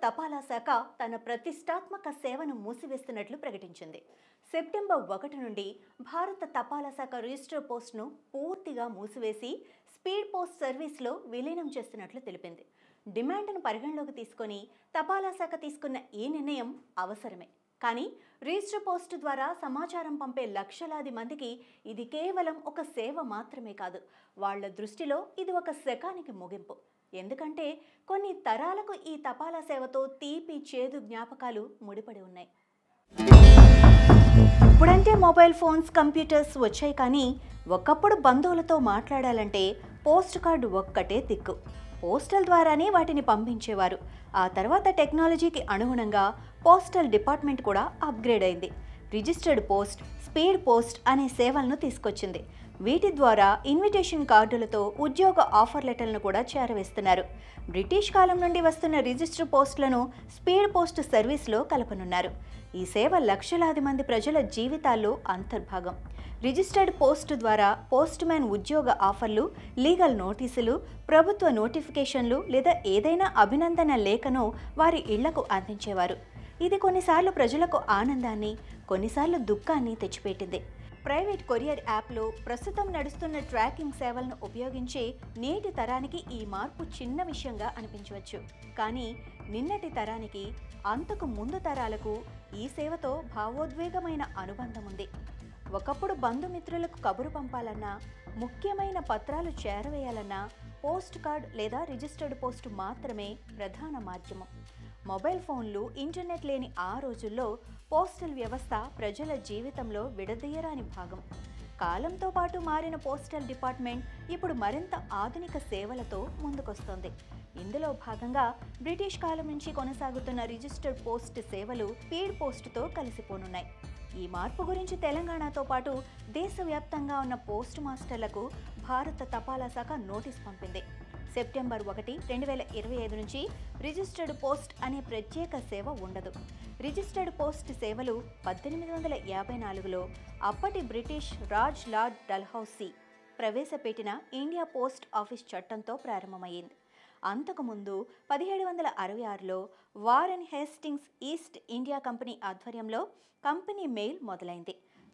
తపాలా శాఖ తన ప్రతిష్టాత్మక సేవను మూసివేస్తున్నట్లు ప్రకటించింది. సెప్టెంబర్ 1 నుండి భారత తపాలా శాఖ రిజిస్టర్ పోస్ట్ను పూర్తిగా మూసివేసి స్పీడ్ పోస్ట్ సర్వీస్లో విలీనం చేస్తున్నట్లు తెలిపింది. డిమాండ్ను పరిగణలోకి తీసుకొని తపాలా శాఖ తీసుకున్న ఈ నిర్ణయం అవసరమే. కానీ రిజిస్టర్ పోస్ట్ ద్వారా సమాచారం పంపే లక్షలాది మందికి ఇది కేవలం ఒక సేవ మాత్రమే కాదు, వాళ్ల దృష్టిలో ఇది ఒక శకానికి ముగింపు. ఎందుకంటే కొన్ని తరాలకు ఈ తపాలా సేవతో తీపి చేదు జ్ఞాపకాలు ముడిపడి ఉన్నాయి. ఇప్పుడంటే మొబైల్ ఫోన్స్, కంప్యూటర్స్ వచ్చాయి, కానీ ఒకప్పుడు బంధువులతో మాట్లాడాలంటే పోస్ట్ కార్డు ఒక్కటే దిక్కు. పోస్టల్ ద్వారానే వాటిని పంపించేవారు. ఆ తర్వాత టెక్నాలజీకి అనుగుణంగా పోస్టల్ డిపార్ట్మెంట్ కూడా అప్గ్రేడ్ అయింది. రిజిస్టర్డ్ పోస్ట్, స్పీడ్ పోస్ట్ అనే సేవలను తీసుకొచ్చింది. వీటి ద్వారా ఇన్విటేషన్ కార్డులతో ఉద్యోగ ఆఫర్ లెటర్లను కూడా చేరవేస్తున్నారు. బ్రిటిష్ కాలం నుండి వస్తున్న రిజిస్టర్ పోస్టులను స్పీడ్ పోస్ట్ సర్వీస్లో కలపనున్నారు. ఈ సేవ లక్షలాది మంది ప్రజల జీవితాల్లో అంతర్భాగం. రిజిస్టర్డ్ పోస్ట్ ద్వారా పోస్ట్ మ్యాన్ ఉద్యోగ ఆఫర్లు, లీగల్ నోటీసులు, ప్రభుత్వ నోటిఫికేషన్లు లేదా ఏదైనా అభినందన లేఖను వారి ఇళ్లకు అందించేవారు. ఇది కొన్నిసార్లు ప్రజలకు ఆనందాన్ని, కొన్నిసార్లు దుఃఖాన్ని తెచ్చిపెట్టింది. ప్రైవేట్ కొరియర్ యాప్లో ప్రస్తుతం నడుస్తున్న ట్రాకింగ్ సేవలను ఉపయోగించే నేటి తరానికి ఈ మార్పు చిన్న విషయంగా అనిపించవచ్చు. కానీ నిన్నటి తరానికి, అంతకు ముందు తరాలకు ఈ సేవతో భావోద్వేగమైన అనుబంధం ఉంది. ఒకప్పుడు బంధుమిత్రులకు కబురు పంపాలన్నా, ముఖ్యమైన పత్రాలు చేరవేయాలన్నా పోస్ట్ కార్డ్ లేదా రిజిస్టర్డ్ పోస్ట్ మాత్రమే ప్రధాన మాధ్యమం. మొబైల్ ఫోన్లు, ఇంటర్నెట్ లేని ఆ రోజుల్లో పోస్టల్ వ్యవస్థ ప్రజల జీవితంలో విడదీయరాని భాగం. కాలంతో పాటు మారిన పోస్టల్ డిపార్ట్మెంట్ ఇప్పుడు మరింత ఆధునిక సేవలతో ముందుకొస్తోంది. ఇందులో భాగంగా బ్రిటిష్ కాలం నుంచి కొనసాగుతున్న రిజిస్టర్డ్ పోస్ట్ సేవలు స్పీడ్ పోస్టుతో కలిసిపోనున్నాయి. ఈ మార్పు గురించి తెలంగాణతో పాటు దేశవ్యాప్తంగా ఉన్న పోస్ట్ మాస్టర్లకు భారత తపాలా శాఖ నోటీస్ పంపింది. సెప్టెంబర్ 1, 2025 నుంచి రిజిస్టర్డ్ పోస్ట్ అనే ప్రత్యేక సేవ ఉండదు. రిజిస్టర్డ్ పోస్ట్ సేవలు 1854లో అప్పటి బ్రిటిష్ రాజ్ లార్డ్ డల్హౌసీ ప్రవేశపెట్టిన ఇండియా పోస్ట్ ఆఫీస్ చట్టంతో ప్రారంభమైంది. అంతకుముందు 1766లో Warren Hastings East India Company ఆధ్వర్యంలో కంపెనీ మెయిల్ మొదలైంది.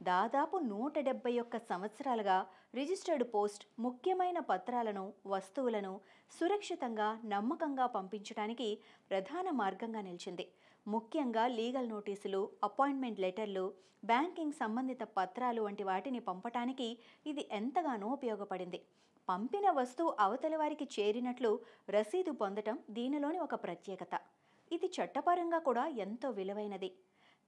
దాదాపు 171 సంవత్సరాలుగా రిజిస్టర్డ్ పోస్ట్ ముఖ్యమైన పత్రాలను, వస్తువులను సురక్షితంగా, నమ్మకంగా పంపించడానికి ప్రధాన మార్గంగా నిలిచింది. ముఖ్యంగా లీగల్ నోటీసులు, అపాయింట్మెంట్ లెటర్లు, బ్యాంకింగ్ సంబంధిత పత్రాలు వంటి వాటిని పంపటానికి ఇది ఎంతగానో ఉపయోగపడింది. పంపిన వస్తువు అవతలి వారికి చేరినట్లు రసీదు పొందటం దీనిలోని ఒక ప్రత్యేకత. ఇది చట్టపరంగా కూడా ఎంతో విలువైనది.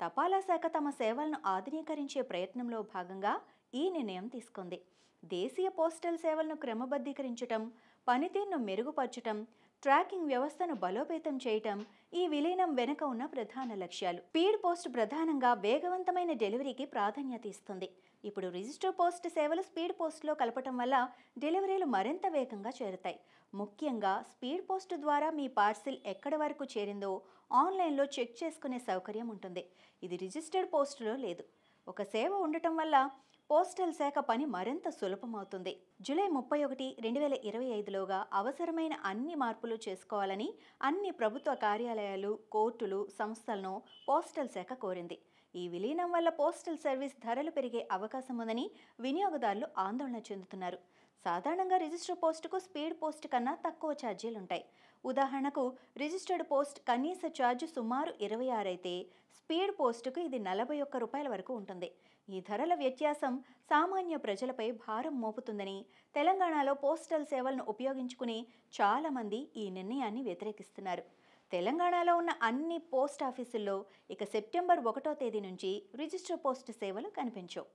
తపాలా శాఖ తమ సేవలను ఆధునీకరించే ప్రయత్నంలో భాగంగా ఈ నిర్ణయం తీసుకుంది. దేశీయ పోస్టల్ సేవలను క్రమబద్ధీకరించటం, పనితీరును మెరుగుపరచటం, ట్రాకింగ్ వ్యవస్థను బలోపేతం చేయటం ఈ విలీనం వెనుక ఉన్న ప్రధాన లక్ష్యాలు. స్పీడ్ పోస్ట్ ప్రధానంగా వేగవంతమైన డెలివరీకి ప్రాధాన్యత ఇస్తుంది. ఇప్పుడు రిజిస్టర్ పోస్ట్ సేవలు స్పీడ్ పోస్ట్లో కలపటం వల్ల డెలివరీలు మరింత వేగంగా చేరుతాయి. ముఖ్యంగా స్పీడ్ పోస్ట్ ద్వారా మీ పార్సిల్ ఎక్కడి వరకు చేరిందో ఆన్లైన్లో చెక్ చేసుకునే సౌకర్యం ఉంటుంది. ఇది రిజిస్టర్డ్ పోస్టులో లేదు. ఒక సేవ ఉండటం వల్ల పోస్టల్ శాఖ పని మరింత సులభమవుతుంది. జూలై 31, 2025లోగా అవసరమైన అన్ని మార్పులు చేసుకోవాలని అన్ని ప్రభుత్వ కార్యాలయాలు, కోర్టులు, సంస్థలను పోస్టల్ శాఖ కోరింది. ఈ విలీనం వల్ల పోస్టల్ సర్వీస్ ధరలు పెరిగే అవకాశం ఉందని వినియోగదారులు ఆందోళన చెందుతున్నారు. సాధారణంగా రిజిస్టర్ పోస్టుకు స్పీడ్ పోస్ట్ కన్నా తక్కువ ఛార్జీలుంటాయి. ఉదాహరణకు రిజిస్టర్డ్ పోస్ట్ కనీస ఛార్జ్ సుమారు 26 అయితే స్పీడ్ పోస్టుకు ఇది 41 రూపాయల వరకు ఉంటుంది. ఈ ధరల వ్యత్యాసం సామాన్య ప్రజలపై భారం మోపుతుందని తెలంగాణలో పోస్టల్ సేవలను ఉపయోగించుకుని చాలామంది ఈ నిర్ణయాన్ని వ్యతిరేకిస్తున్నారు. తెలంగాణలో ఉన్న అన్ని పోస్ట్ ఆఫీసుల్లో ఇక సెప్టెంబర్ 1వ తేదీ నుంచి రిజిస్టర్ పోస్ట్ సేవలు కనిపించవు.